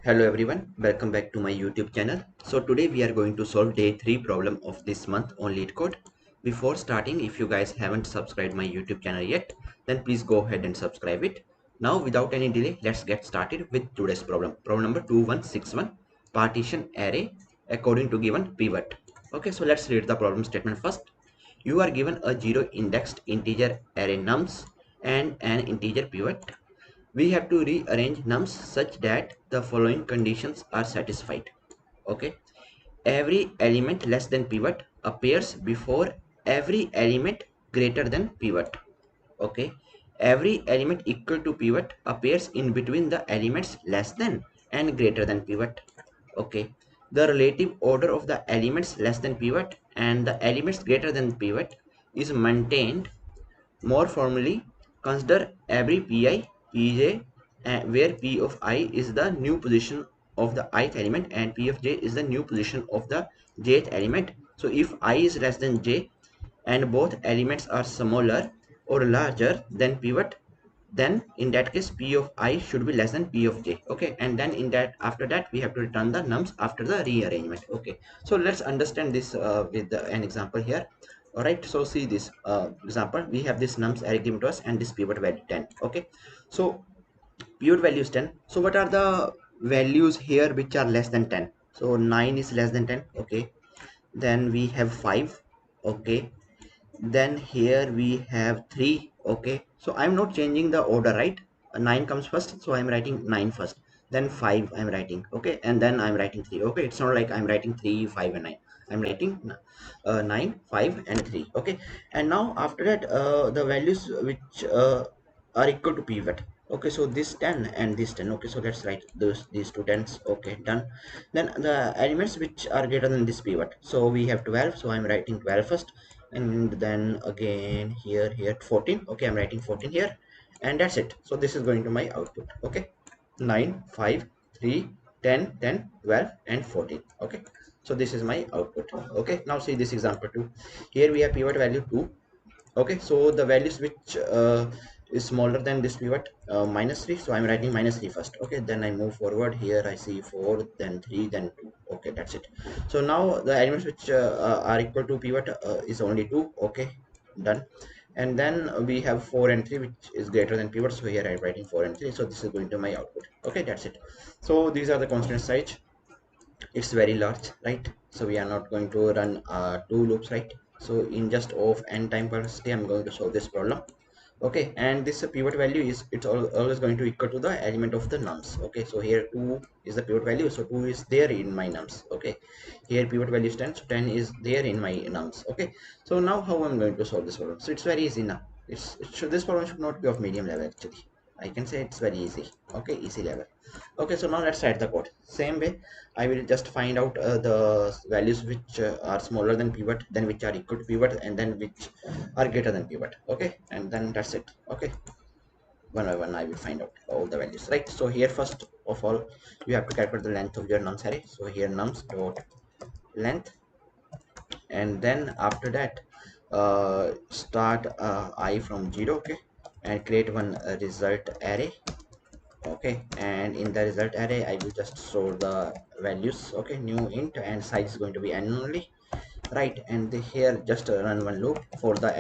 Hello everyone, welcome back to my YouTube channel. So today we are going to solve day 3 problem of this month on Leetcode. Before starting, if you guys haven't subscribed my YouTube channel yet, then please go ahead and subscribe it. Now without any delay, let's get started with today's problem. Problem number 2161, partition array according to given pivot. Okay, so let's read the problem statement first. You are given a 0 indexed integer array nums and an integer pivot. We have to rearrange nums such that the following conditions are satisfied. Okay, every element less than pivot appears before every element greater than pivot. Okay, every element equal to pivot appears in between the elements less than and greater than pivot. Okay, the relative order of the elements less than pivot and the elements greater than pivot is maintained. More formally, consider every pi, pj, where p of I is the new position of the ith element and p of j is the new position of the jth element. So if I is less than j and both elements are smaller or larger than pivot, then in that case p of I should be less than p of j. Okay, and then in that after that we have to return the nums after the rearrangement. Okay, so let's understand this with an example here. All right, so see this example. We have this nums array given to us and this pivot value 10. Okay, so pivot value is 10. So what are the values here which are less than 10? So 9 is less than 10. Okay, then we have 5. Okay, then here we have 3. Okay, so I'm not changing the order, right? 9 comes first, so I'm writing 9 first, then 5 I'm writing. Okay, and then I'm writing 3. Okay, it's not like I'm writing 3, 5 and 9. I'm writing 9, 5 and 3. Okay, and now after that the values which are equal to pivot. Okay, so this 10 and this 10. Okay, so let's write these two tens. Okay, done. Then the elements which are greater than this pivot, so we have 12, so I'm writing 12 first, and then again here 14. Okay, I'm writing 14 here, and that's it. So this is going to my output. Okay, 9, 5, 3, 10, 10, 12 and 14. Okay, so this is my output. Okay, now see this example 2. Here we have pivot value 2. Okay, so the values which is smaller than this pivot, -3, so I'm writing -3 first. Okay, then I move forward. Here I see 4, then 3, then 2. Okay, that's it. So now the elements which are equal to pivot is only 2. Okay, done. And then we have 4 and 3 which is greater than pivot, so here I'm writing 4 and 3. So this is going to my output. Okay, that's it. So these are the constant size. It's very large, right? So we are not going to run two loops, right? So in just of n time capacity I'm going to solve this problem. Okay, and this pivot value is always going to equal to the element of the nums. Okay, so here 2 is the pivot value, so 2 is there in my nums. Okay, here pivot value is 10, so 10 is there in my nums. Okay, so now how I'm going to solve this problem? So it's very easy now. This problem should not be of medium level actually. I can say it's very easy. Okay, easy level. Okay, so now let's write the code. Same way, I will just find out the values which are smaller than pivot, then which are equal to pivot, and then which are greater than pivot. Okay, and then that's it. Okay, one by one I will find out all the values, right? So here first of all you have to calculate the length of your nums array. So here nums dot length, and then after that start I from 0. Okay, and create one result array. Okay, and in the result array I will just store the values. Okay, new int, and size is going to be n only, right? And here just run one loop for the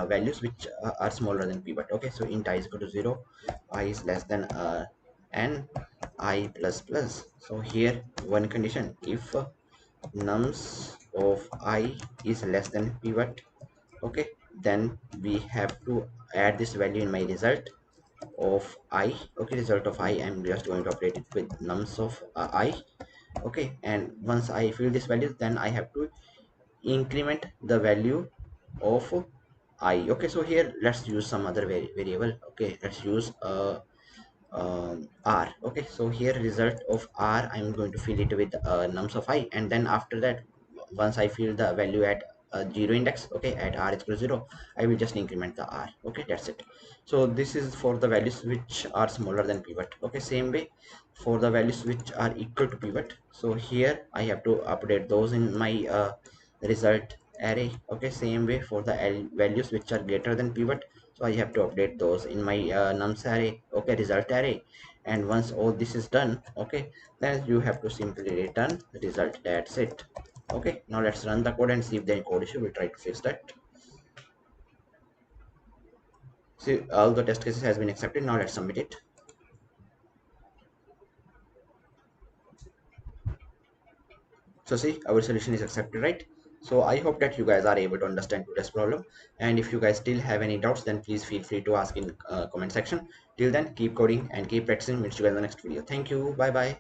values which are smaller than pivot. Okay, so int I is equal to 0, I is less than n, I plus plus. So here one condition, if nums of I is less than pivot, okay, then we have to add this value in my result of I. Okay, result of I, I'm just going to update it with nums of I. Okay, and once I fill this value, then I have to increment the value of I. Okay, so here let's use some other variable. Okay, let's use R. Okay, so here result of R, I'm going to fill it with nums of I, and then after that once I fill the value at 0 index, okay, at R is equal to 0, I will just increment the R. Okay, that's it. So this is for the values which are smaller than pivot. Okay, same way for the values which are equal to pivot, so here I have to update those in my result array. Okay, same way for the values which are greater than pivot, So I have to update those in my nums array, okay, result array. And once all this is done, okay, then you have to simply return result. That's it. Okay, now let's run the code and see if the code issue. We'll try to fix that. See, all the test cases has been accepted. Now let's submit it. So see, our solution is accepted, right? So I hope that you guys are able to understand today's problem. And if you guys still have any doubts, then please feel free to ask in comment section. Till then, keep coding and keep practicing. Meet you guys in the next video. Thank you. Bye bye.